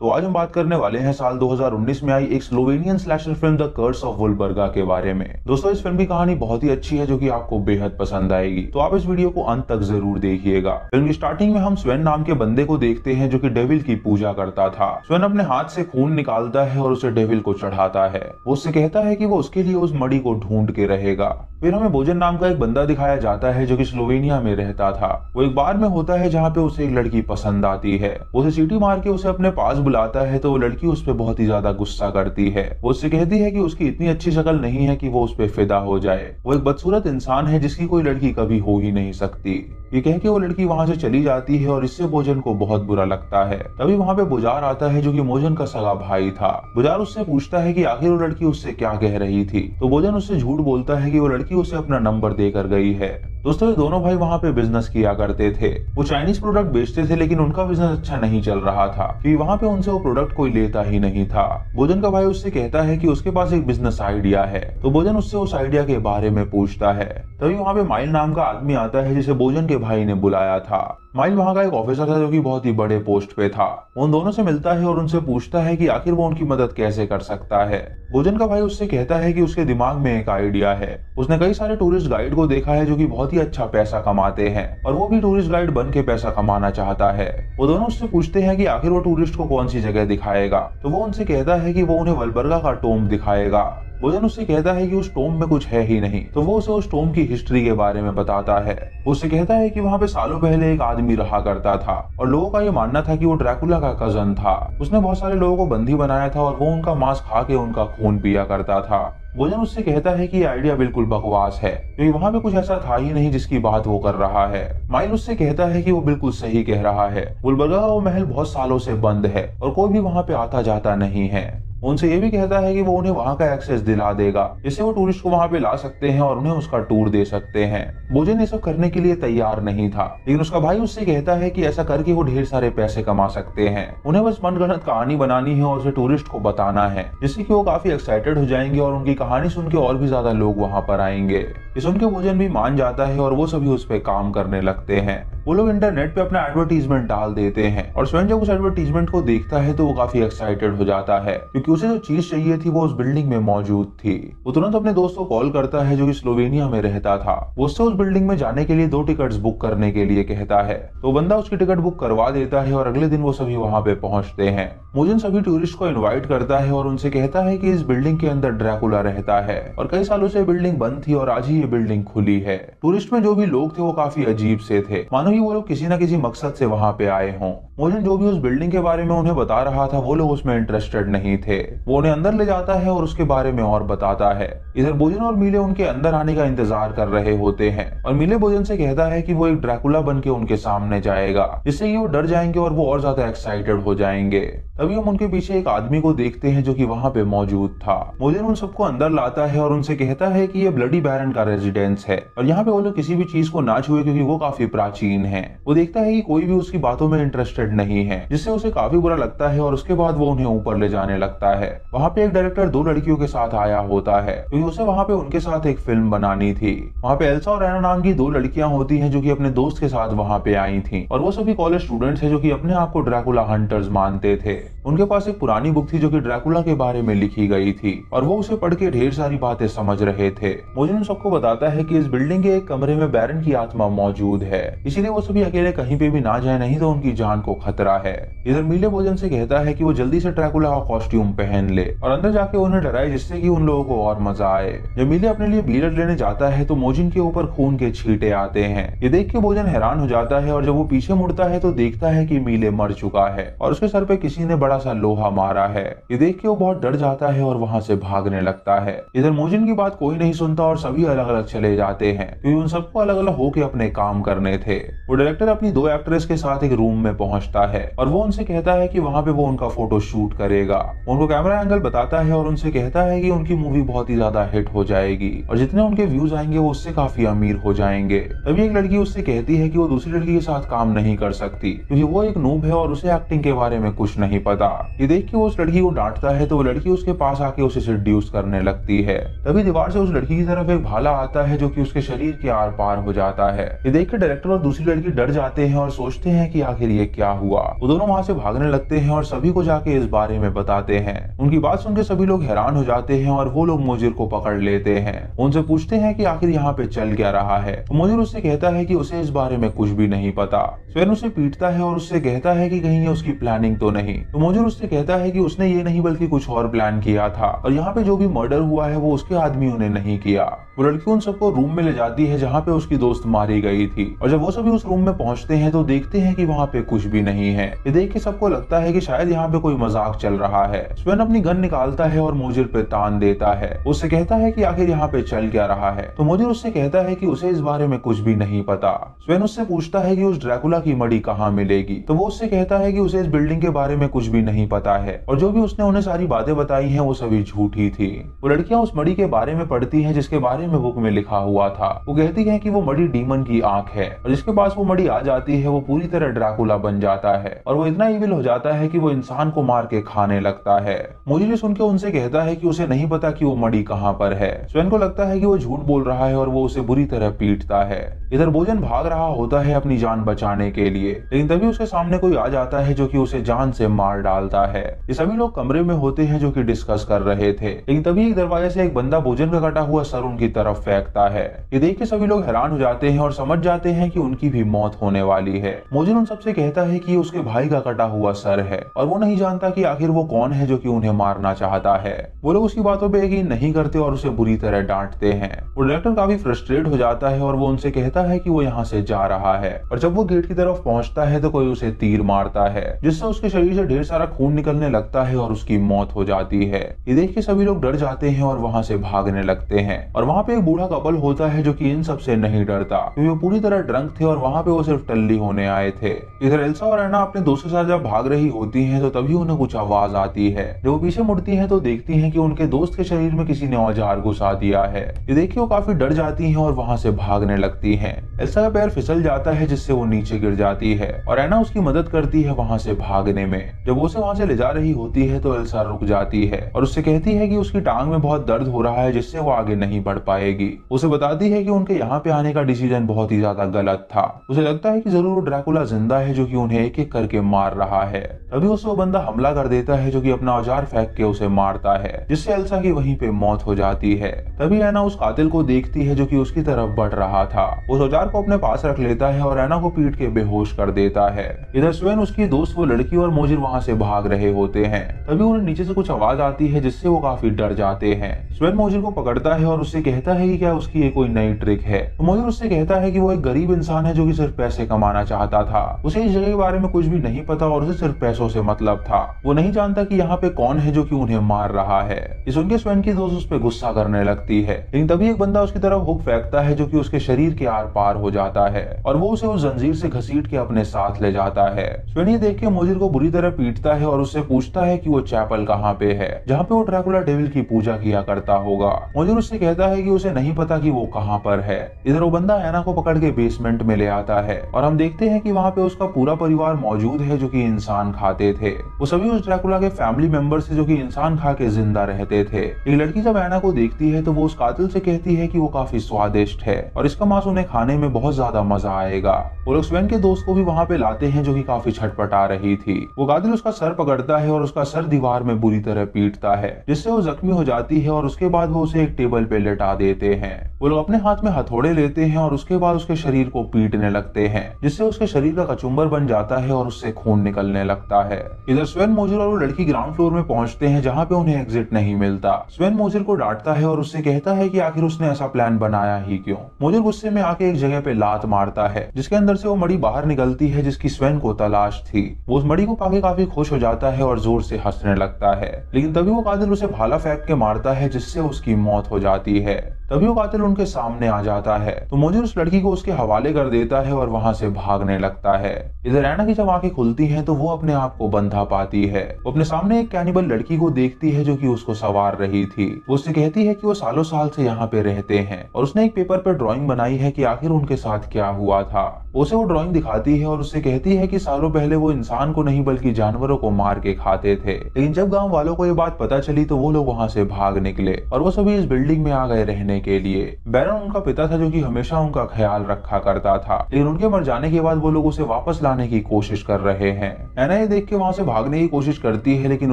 तो आज हम बात करने वाले हैं साल 2019 में आई एक Slovenian slasher film the curse of Wulberga के बारे में। दोस्तों इस फिल्म की कहानी बहुत ही अच्छी है जो कि आपको बेहद पसंद आएगी, तो आप इस वीडियो को अंत तक जरूर देखिएगा। फिल्म की स्टार्टिंग में हम स्वेन नाम के बंदे को देखते हैं जो कि डेविल की पूजा करता था। स्वेन अपने हाथ से खून निकालता है और उसे डेविल को चढ़ाता है। वो उससे कहता है कि वो उसके लिए उस मड़ी को ढूंढ के रहेगा। फिर हमें भोजन नाम का एक बंदा दिखाया जाता है जो कि स्लोवेनिया में रहता था। वो एक बार में होता है जहाँ पे उसे एक लड़की पसंद आती है। वो उसे सीटी मार के उसे अपने पास बुलाता है तो वो लड़की उस पर बहुत ही ज्यादा गुस्सा करती है। वो उससे कहती है कि उसकी इतनी अच्छी शक्ल नहीं है कि वो उस पर फिदा हो जाए। वो एक बदसूरत इंसान है जिसकी कोई लड़की कभी हो ही नहीं सकती। ये कह के वो लड़की वहां से चली जाती है और इससे भोजन को बहुत बुरा लगता है। तभी वहां पे बुजार आता है जो कि भोजन का सगा भाई था। बुजार उससे पूछता है कि आखिर वो लड़की उससे क्या कह रही थी, तो भोजन उससे झूठ बोलता है कि वो लड़की उसे अपना नंबर देकर गई है। दोस्तों ये दोनों भाई वहां पे बिजनेस किया करते थे। वो चाइनीज प्रोडक्ट बेचते थे लेकिन उनका बिजनेस अच्छा नहीं चल रहा था क्योंकि वहां पे उनसे वो प्रोडक्ट कोई लेता ही नहीं था। भोजन का भाई उससे कहता है कि उसके पास एक बिजनेस आइडिया है, तो भोजन उससे उस आइडिया के बारे में पूछता है। तभी वहां पे माइल नाम का आदमी आता है जिसे भोजन के भाई ने बुलाया था। माइल वहां का एक ऑफिसर था जो कि बहुत ही बड़े पोस्ट पे था। वो उन दोनों से मिलता है और उनसे पूछता है कि आखिर वो उनकी मदद कैसे कर सकता है। भोजन का भाई उससे कहता है कि उसके दिमाग में एक आइडिया है। उसने कई सारे टूरिस्ट गाइड को देखा है जो कि बहुत ही अच्छा पैसा कमाते हैं और वो भी टूरिस्ट गाइड बन के पैसा कमाना चाहता है। वो दोनों उससे पूछते हैं कि आखिर वो टूरिस्ट को कौन सी जगह दिखाएगा, तो वो उनसे कहता है कि वो उन्हें वुलबर्गा का टोम्ब दिखाएगा। भोजन उससे कहता है कि उस टोम्ब में कुछ है ही नहीं, तो वो उसे उस टोम्ब की हिस्ट्री के बारे में बताता है। वो उससे कहता है कि वहां पे सालों पहले एक आदमी रहा करता था और लोगों का ये मानना था कि वो ड्रैकुला का कजन था। उसने बहुत सारे लोगों को बंदी बनाया था और वो उनका मांस खा के उनका खून पिया करता था। भोजन उससे कहता है कि ये आइडिया बिल्कुल बकवास है क्योंकि वहां पे कुछ ऐसा था ही नहीं जिसकी बात वो कर रहा है। माइल उससे कहता है कि वो बिल्कुल सही कह रहा है। वुलबर्गा का वो महल बहुत सालों से बंद है और कोई भी वहां पे आता जाता नहीं है। उनसे ये भी कहता है कि वो उन्हें वहां का एक्सेस दिला देगा जिससे वो टूरिस्ट को वहां पे ला सकते हैं और उन्हें उसका टूर दे सकते हैं। भोजन ये सब करने के लिए तैयार नहीं था लेकिन उसका भाई उससे कहता है कि ऐसा करके वो ढेर सारे पैसे कमा सकते हैं। उन्हें बस मनगढ़ंत कहानी बनानी है और उसे टूरिस्ट को बताना है जिससे कि वो काफी एक्साइटेड हो जाएंगे और उनकी कहानी सुन के और भी ज्यादा लोग वहां पर आएंगे। ये सुन के भोजन भी मान जाता है और वो सभी उस पर काम करने लगते हैं। वो लोग इंटरनेट पे अपना एडवर्टीजमेंट डाल देते हैं और स्वयं जब उस एडवर्टीजमेंट को देखता है तो वो काफी एक्साइटेड हो जाता है क्योंकि उसे जो चीज चाहिए थी वो उस बिल्डिंग में मौजूद थी। वो तुरंत अपने दोस्त को कॉल करता है जो कि स्लोवेनिया में रहता था। वो उससे उस बिल्डिंग में जाने के लिए 2 टिकट्स बुक करने के लिए कहता है, तो बंदा उसकी टिकट बुक करवा देता है और अगले दिन वो सभी वहां पे पहुंचते हैं। भोजन सभी टूरिस्ट को इन्वाइट करता है और उनसे कहता है कि इस बिल्डिंग के अंदर ड्रैकुला रहता है और कई सालों से बिल्डिंग बंद थी और आज ही ये बिल्डिंग खुली है। टूरिस्ट में जो भी लोग थे वो काफी अजीब से थे, मानो ही वो लोग किसी न किसी मकसद से वहां पे आए हों। भोजन जो भी उस बिल्डिंग के बारे में उन्हें बता रहा था वो लोग उसमें इंटरेस्टेड नहीं थे। वो उन्हें अंदर ले जाता है और उसके बारे में और बताता है। इधर भोजन और मीले उनके अंदर आने का इंतजार कर रहे होते हैं और मीले भोजन से कहता है कि वो एक ड्रैकुला बन के उनके सामने जाएगा जिससे कि वो डर जाएंगे और वो और ज्यादा एक्साइटेड हो जाएंगे। तभी हम उनके पीछे एक आदमी को देखते हैं जो कि वहां पे मौजूद था। भोजन उन सबको अंदर लाता है और उनसे कहता है कि ये ब्लडी बैरन का रेजिडेंस है और यहाँ पे वो लोग किसी भी चीज को ना छुए क्योंकि वो काफी प्राचीन है। वो देखता है कि कोई भी उसकी बातों में इंटरेस्टेड नहीं है जिससे उसे काफी बुरा लगता है और उसके बाद वो उन्हें ऊपर ले जाने लगता है। वहाँ पे एक डायरेक्टर 2 लड़कियों के साथ आया होता है क्योंकि उसे वहाँ पे उनके साथ एक फिल्म बनानी थी। वहाँ पे एल्सा और एना नाम की 2 लड़कियां होती हैं जो कि अपने दोस्त के साथ वहाँ पे आई थी और वो सभी कॉलेज स्टूडेंट्स हैं जो कि अपने आप को ड्रैकुला हंटर्स मानते थे। उनके पास एक पुरानी बुक थी जो कि ड्रैकुला के बारे में लिखी गई थी और वो उसे पढ़ के ढेर सारी बातें समझ रहे थे। भोजन सबको बताता है कि इस बिल्डिंग के एक कमरे में बैरन की आत्मा मौजूद है, इसीलिए वो सभी अकेले कहीं पे भी ना जाए, नहीं तो उनकी जान को खतरा है। इधर मीले भोजन से कहता है कि वो जल्दी से ड्रैकुला का कॉस्ट्यूम पहन ले और अंदर जाके उन्हें डराए जिससे कि उन लोगों को और मजा आए। जब मीले अपने लिए ब्लड लेने जाता है तो मोजिन के ऊपर खून के छींटे आते हैं। ये देख के भोजन हैरान हो जाता है और जब वो पीछे मुड़ता है तो देखता है कि मीले मर चुका है और उसके सर पे किसी ने बड़ा सा लोहा मारा है। ये देख के वो बहुत डर जाता है और वहां से भागने लगता है। इधर मोजिन की बात कोई नहीं सुनता और सभी अलग अलग चले जाते हैं क्योंकि उन सबको अलग अलग होके अपने काम करने थे। वो डायरेक्टर अपनी 2 एक्ट्रेस के साथ एक रूम में पहुंचता है और वो उनसे कहता है कि वहां पे वो उनका फोटो शूट करेगा। उनको कैमरा एंगल बताता है और उनसे कहता है कि उनकी मूवी बहुत ही ज्यादा हिट हो जाएगी और जितने उनके व्यूज आएंगे वो उससे काफी अमीर हो जाएंगे। तभी एक लड़की उससे कहती है कि वो दूसरी लड़की के साथ काम नहीं कर सकती क्योंकि वो एक नूब है और उसे एक्टिंग के बारे में कुछ नहीं पता। ये देख के वो उस लड़की को डांटता है तो वो लड़की उसके पास आके उसे सेड्यूस करने लगती है। तभी दीवार से उस लड़की की तरफ एक भाला आता है जो कि उसके शरीर के आर पार हो जाता है। ये देख के डायरेक्टर और दूसरी लड़की डर जाते हैं और सोचते हैं कि आखिर ये क्या हुआ। वो दोनों वहाँ से भागने लगते हैं और सभी को जाके इस बारे में बताते हैं। उनकी बात सुनकर सभी लोग हैरान हो जाते हैं और वो लोग मोजिर को पकड़ लेते हैं। उनसे पूछते हैं कि आखिर यहाँ पे चल क्या रहा है। मोजिर उससे कहता है कि उसे इस बारे में कुछ भी नहीं पता। स्वेन उसे पीटता है और उससे कहता है कि कहीं ये उसकी प्लानिंग तो नहीं। तो मोजिर उससे कहता है कि उसने ये नहीं बल्कि कुछ और प्लान किया था और यहाँ पे जो भी मर्डर हुआ है वो उसके आदमियों ने नहीं किया। वो लड़की उन सबको रूम में ले जाती है जहाँ पे उसकी दोस्त मारी गई थी और जब वो सभी उस रूम में पहुंचते हैं तो देखते हैं कि वहाँ पे कुछ भी नहीं है। ये देख के सबको लगता है कि शायद यहाँ पे कोई मजाक चल रहा है। स्वेन अपनी गन निकालता है और मोजिर पे तान देता है। उससे कहता है कि आखिर यहाँ पे चल क्या रहा है। तो मोजिर उससे कहता है कि उसे इस बारे में कुछ भी नहीं पता। स्वेन उससे पूछता है कि उस ड्रैकुला की मड़ी कहाँ मिलेगी। तो वो उससे कहता है कि उसे इस बिल्डिंग के बारे में कुछ भी नहीं पता है और जो भी उसने उन्हें सारी बातें बताई हैं वो सभी झूठी थी। वो लड़कियां उस मड़ी के बारे में पढ़ती हैं जिसके बारे में बुक में लिखा हुआ था। वो कहती हैं कि वो मड़ी डीमन की आंख है और जिसके पास वो मड़ी आ जाती है वो पूरी तरह ड्रैकुला बन जाता है और वो इतना इविल हो जाता है कि वो इंसान को मार के खाने लगता है। मोजिर सुन के उनसे कहता है कि उसे नहीं पता कि वो मड़ी कहाँ पर है। स्वेन को लगता है कि वो झूठ बोल रहा है और वो उसे बुरी तरह पीटता है। इधर भोजन भाग रहा होता है अपनी जान बचाने के लिए, लेकिन तभी उसके सामने कोई आ जाता है जो कि उसे जान से मार डालता है। ये सभी लोग कमरे में होते हैं जो कि डिस्कस कर रहे थे, लेकिन तभी एक दरवाजे से एक बंदा भोजन का कटा हुआ सर उनकी तरफ फेंकता है। ये देख के सभी लोग हैरान हो जाते हैं और समझ जाते हैं कि उनकी भी मौत होने वाली है। भोजन उन सबसे कहता है कि उसके भाई का कटा हुआ सर है और वो नहीं जानता कि आखिर वो कौन है जो कि उन्हें मारना चाहता है। वो लोग उसकी बातों पे यकीन नहीं करते और उसे बुरी तरह डांटते हैं। वो डायरेक्टर काफी फ्रस्ट्रेट हो जाता है और वो उनसे कहता है कि वो यहाँ से जा रहा है और जब वो गेट की तरफ पहुंचता है तो कोई उसे तीर मारता है जिससे उसके शरीर से ढेर सारा खून निकलने लगता है और उसकी मौत हो जाती है। ये देख के सभी लोग डर जाते हैं और वहाँ से भागने लगते हैं और वहाँ पे एक बूढ़ा कपल होता है जो कि इन सब से नहीं डरता क्योंकि वो पूरी तरह ड्रंक थे और वहाँ पे वो सिर्फ टल्ली होने आए थे। इधर एल्सा और एना अपने दोस्त के साथ जब भाग रही होती हैं तो तभी उन्हें कुछ आवाज आती है। जब वो पीछे मुड़ती हैं तो देखती हैं कि उनके दोस्त के शरीर में किसी ने औजार घुसा दिया है। ये देख के वो काफी डर जाती हैं और वहाँ से भागने लगती हैं। एल्सा का पैर फिसल जाता है जिससे वो नीचे गिर जाती है और एना उसकी मदद करती है वहाँ से भागने में। जब वो उसे वहाँ से ले जा रही होती है तो एल्सा रुक जाती है और उससे कहती है कि उसकी टांग में बहुत दर्द हो रहा है जिससे वो आगे नहीं बढ़ पाएगी। उसे बताती है कि उनके यहाँ पे आने का डिसीजन बहुत ही ज्यादा गलत था। उसे लगता है कि जरूर वो ड्रैकुला जिंदा है जो कि उन्हें एक एक करके मार रहा है। तभी उसे वो बंदा हमला कर देता है जो कि अपना औजार फेंक के उसे मारता है जिससे एल्सा की वहीं पे मौत हो जाती है। तभी एना उस कातिल को देखती है जो कि उसकी तरफ बढ़ रहा था। उस औजार को अपने पास रख लेता है और एना को पीट के बेहोश कर देता है। इधर स्वेन, उसकी दोस्त, वो लड़की और मोजिर वहाँ से भाग रहे होते हैं। तभी उन्हें नीचे से कुछ आवाज आती है जिससे वो काफी डर जाते हैं। स्वेन मोजिर को पकड़ता है और उससे कहता है कि क्या उसकी ये कोई नई ट्रिक है। तो मोजिर उससे कहता है कि वो एक गरीब इंसान है जो कि सिर्फ पैसे कमाना चाहता था। उसे इस जगह के बारे में कुछ भी नहीं पता और उसे सिर्फ पैसों से मतलब था। वो नहीं जानता कि यहाँ पे कौन है जो कि उन्हें मार रहा है। ये सुनकर स्वेन की दोस्त उस पर गुस्सा करने लगती है, लेकिन तभी एक बंदा उसकी तरफ हुक फेंकता है जो कि उसके शरीर के आर पार हो जाता है और वो उसे उस जंजीर से घसीट के अपने साथ ले जाता है। स्वेन ये देख के मोजिर को बुरी तरह पीटता है और उससे पूछता है कि वो चैपल कहाँ पे है जहाँ पे वो ड्रैकुला डेविल की पूजा किया करता होगा। मोजिर उससे कहता है कि उसे नहीं पता कि वो कहाँ पर है। इधर वो बंदा एना को पकड़ के बेसमेंट में ले आता है और हम देखते हैं कि वहाँ पे उसका पूरा परिवार मौजूद है जो कि इंसान खाते थे। वो सभी उस ड्रैकुला के फैमिली मेंबर्स थे जो कि इंसान खा के जिंदा रहते थे। एक लड़की जब एना को देखती है तो वो उस कातिल से कहती है कि वो काफी स्वादिष्ट है और इसका मांस उन्हें खाने में बहुत ज्यादा मजा आएगा। वो लोग स्वेन के दोस्त को भी वहाँ पे लाते हैं जो कि काफी छटपटा रही थी। वो कातिल उसका सर पकड़ता है और उसका सर दीवार में बुरी तरह पीटता है जिससे वो जख्मी हो जाती है और उसके बाद वो उसे एक टेबल पे लेटा देते हैं। वो लोग अपने हाथ में हथौड़े लेते हैं और उसके बाद उसके शरीर को पीटने लगते हैं जिससे उसके शरीर का कचुम्बर बन जाता है और उससे खून निकलने लगता है। इधर स्वेन, मोजिर और वो लड़की ग्राउंड फ्लोर में पहुंचते हैं जहाँ पे उन्हें एग्जिट नहीं मिलता। स्वेन मोजिर को डांटता है और उससे कहता है कि आखिर उसने ऐसा प्लान बनाया ही क्यों। मोजिर गुस्से में आके एक जगह पे लात मारता है जिसके अंदर से वो मड़ी बाहर निकलती है जिसकी स्वेन को तलाश थी। वो उस मड़ी को पाके काफी खुश हो जाता है और जोर से हंसने लगता है, लेकिन तभी वो कातिल उसे भाला फेंक के मारता है जिससे उसकी मौत हो जाती है। तभी वो कातिल उनके सामने आ जाता है तो मुझे उस लड़की को उसके हवाले कर देता है और वहां से भागने लगता है। इधर ऐना की जब आंखें खुलती हैं तो वो अपने आप को बंधा पाती है। वो अपने सामने एक कैनिबल लड़की को देखती है जो कि उसको सवार रही थी। वो उससे कहती है कि वो सालों साल से यहाँ पे रहते हैं और उसने एक पेपर पर ड्राइंग बनाई है कि आखिर उनके साथ क्या हुआ था। उसे वो ड्राइंग दिखाती है और उससे कहती है कि सालों पहले वो इंसान को नहीं बल्कि जानवरों को मार के खाते थे। लेकिन जब गांव वालों को ये बात पता चली तो वो लोग वहां से भाग निकले और वो सभी इस बिल्डिंग में आ गए रहने के लिए। बैरन उनका पिता था जो कि हमेशा उनका ख्याल रखा करता था, लेकिन उनके मर जाने के बाद वो लोग उसे वापस लाने की कोशिश कर रहे हैं। ऐना ये देख के वहां से भागने की कोशिश करती है लेकिन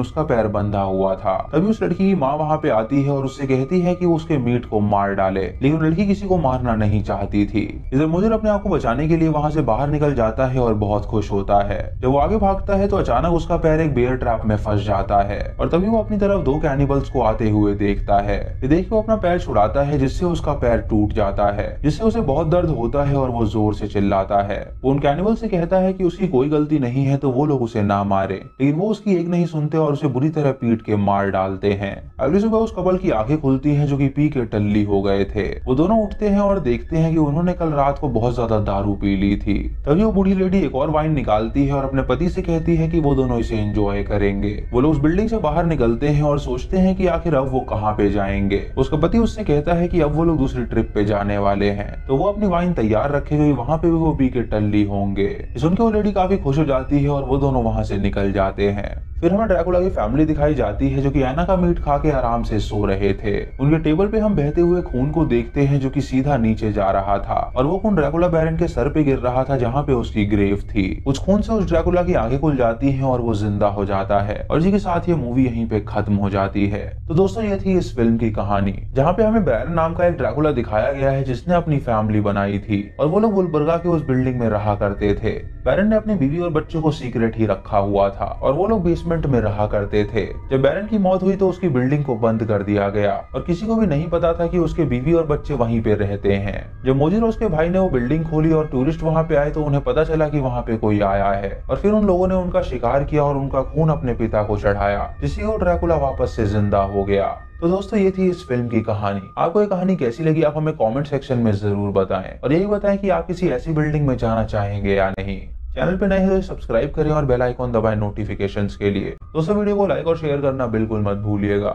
उसका पैर बंधा हुआ था। तभी उस लड़की की माँ वहां पे आती है और उससे कहती है कि वो उसके मीट को मार डाले, लेकिन लड़की किसी को मारना नहीं चाहती थी। इधर मुजिर अपने आप को बचाने के लिए वहां से बाहर निकल जाता है और बहुत खुश होता है। जब वो आगे भागता है तो अचानक उसका पैर एक बेयर ट्रैप में फंस जाता है और तभी वो अपनी तरफ 2 कैनिबल्स को आते हुए देखता है। ये देख के वो अपना पैर छुड़ाता है जिससे उसका पैर टूट जाता है, जिससे उसे बहुत दर्द होता है और वो जोर से चिल्लाता है। वो उन कैनिबल से कहता है कि उसकी कोई गलती नहीं है तो वो लोग उसे ना मारे, लेकिन वो उसकी एक नहीं सुनते और उसे बुरी तरह पीट के मार डालते हैं। अगली सुबह उस कपल की आंखें खुलती हैं जो कि पी के टल्ली हो गए थे। वो दोनों उठते हैं और देखते हैं कि उन्होंने कल रात को बहुत ज्यादा दारू पी ली थी। तभी वो बूढ़ी लेडी एक और वाइन निकालती है और अपने पति से कहती है कि वो दोनों इसे एंजॉय करेंगे। वो लोग उस बिल्डिंग से बाहर निकलते हैं और सोचते हैं कि आखिर अब वो कहाँ पे जाएंगे। उसका पति उससे कहता है कि अब वो लोग दूसरी ट्रिप पे जाने वाले हैं तो वो अपनी वाइन तैयार रखे हुए वहां पे भी वो पी के टल्ली होंगे। सुनकर वो लेडी काफी खुश हो जाती है और वो दोनों वहां से निकल जाते हैं। फिर हमें ड्रैकुला की फैमिली दिखाई जाती है जो कि ऐना का मीट खा के आराम से सो रहे थे। उनके टेबल पे हम बहते हुए खून को देखते हैं जो कि सीधा नीचे जा रहा था और वो खून ड्रैकुला बैरन के सर पे गिर रहा था जहाँ पे उसकी ग्रेव थी। उस खून से उस ड्रैकुला की आंखें खुल जाती हैं और वो जिंदा हो जाता है और इसी के साथ ये मूवी यहीं पे खत्म हो जाती है। तो दोस्तों ये थी इस फिल्म की कहानी जहाँ पे हमें बैरन नाम का एक ड्रैकुला दिखाया गया है जिसने अपनी फैमिली बनाई थी और वो लोग वुल्बर्गा के उस बिल्डिंग में रहा करते थे। बैरन ने अपनी बीवी और बच्चों को सीक्रेट ही रखा हुआ था और वो लोग बेसमेंट में रहा करते थे। जब बैरन की मौत हुई तो उसकी बिल्डिंग को बंद कर दिया गया और किसी को भी नहीं पता था कि उसके बीवी और बच्चे वहीं पे रहते हैं। जब मुजिर और उसके भाई ने वो बिल्डिंग खोली और टूरिस्ट वहां पे आए तो उन्हें पता चला कि वहां पे कोई आया है और फिर उन लोगों ने उनका शिकार किया और उनका खून अपने पिता को चढ़ाया जिससे वो ड्रैकुला वापस से जिंदा हो गया। तो दोस्तों ये थी इस फिल्म की कहानी। आपको ये कहानी कैसी लगी आप हमें कमेंट सेक्शन में जरूर बताएं और यही बताएं कि आप किसी ऐसी बिल्डिंग में जाना चाहेंगे या नहीं। चैनल पे नए हैं तो सब्सक्राइब करें और बेल आइकॉन दबाएं नोटिफिकेशंस के लिए। दोस्तों वीडियो को लाइक और शेयर करना बिल्कुल मत भूलिएगा।